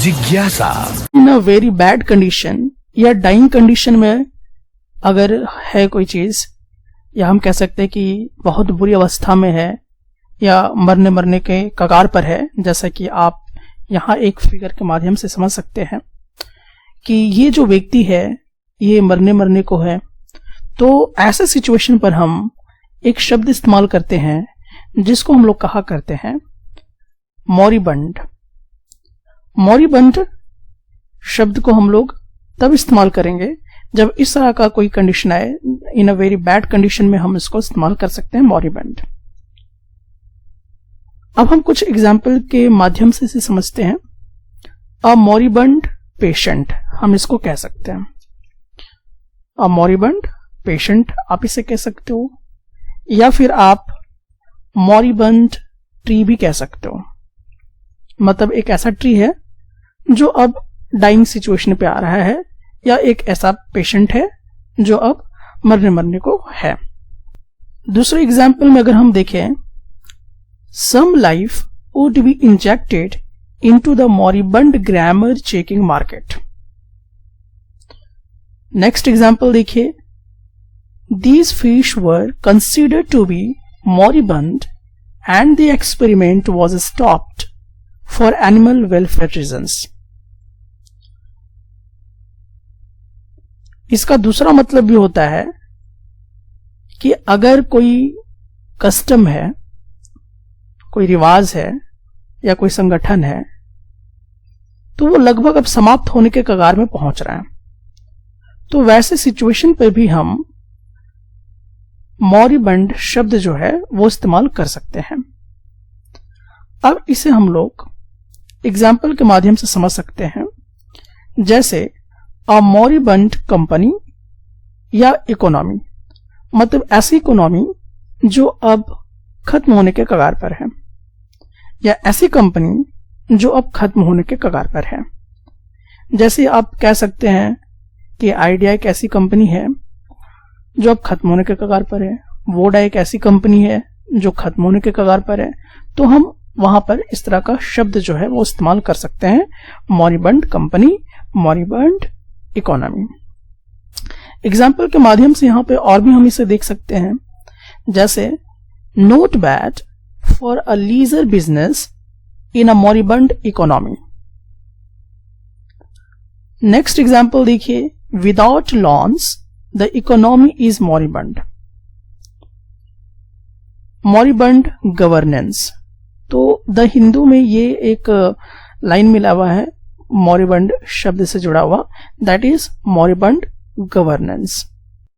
जिज्ञासा। इन a very bad condition या dying condition में अगर है कोई चीज, या हम कह सकते हैं कि बहुत बुरी अवस्था में है या मरने के कगार पर है, जैसा कि आप यहाँ एक फिगर के माध्यम से समझ सकते हैं कि ये जो व्यक्ति है ये मरने को है। तो ऐसे सिचुएशन पर हम एक शब्द इस्तेमाल करते हैं जिसको हम लोग कहा करते हैं मॉरिबंड। मॉरिबंड शब्द को हम लोग तब इस्तेमाल करेंगे जब इस तरह का कोई कंडीशन आए, इन अ वेरी बैड कंडीशन में हम इसको इस्तेमाल कर सकते हैं मॉरिबंड। अब हम कुछ एग्जाम्पल के माध्यम से इसे समझते हैं। अ मॉरिबंड पेशेंट हम इसको कह सकते हैं। अ मॉरिबंड पेशेंट आप इसे कह सकते हो, या फिर आप मॉरिबंड ट्री भी कह सकते हो। मतलब एक ऐसा ट्री है जो अब डाइंग सिचुएशन पे आ रहा है, या एक ऐसा पेशेंट है जो अब मरने को है। दूसरे एग्जाम्पल में अगर हम देखें, some life would be injected into the moribund grammar checking market. Next example देखिए, these fish were considered to be moribund and the experiment was stopped for animal welfare reasons। इसका दूसरा मतलब भी होता है कि अगर कोई कस्टम है, कोई रिवाज है या कोई संगठन है, तो वो लगभग अब समाप्त होने के कगार में पहुंच रहा है, तो वैसे सिचुएशन पर भी हम मॉरिबंड शब्द जो है वो इस्तेमाल कर सकते हैं। अब इसे हम लोग एग्जाम्पल के माध्यम से समझ सकते हैं, जैसे अ मॉरिबंड कंपनी या इकोनॉमी, मतलब ऐसी इकोनॉमी जो अब खत्म होने के कगार पर है, या ऐसी कंपनी जो अब खत्म होने के कगार पर है। जैसे आप कह सकते हैं कि आइडिया एक ऐसी कंपनी है जो अब खत्म होने के कगार पर है, वोडा एक ऐसी कंपनी है जो खत्म होने के कगार पर है, तो हम वहां पर इस तरह का शब्द जो है वो इस्तेमाल कर सकते हैं, मॉरिबंड कंपनी, मॉरिबंड इकोनॉमी। एग्जाम्पल के माध्यम से यहां पे और भी हम इसे देख सकते हैं, जैसे not bad for a leisure business in a moribund economy. Next example देखिए, without lawns the economy is moribund. Moribund governance, तो द हिंदू में ये एक लाइन मिला हुआ है मॉरिबंड शब्द से जुड़ा हुआ, दैट इज मॉरिबंड गवर्नेंस।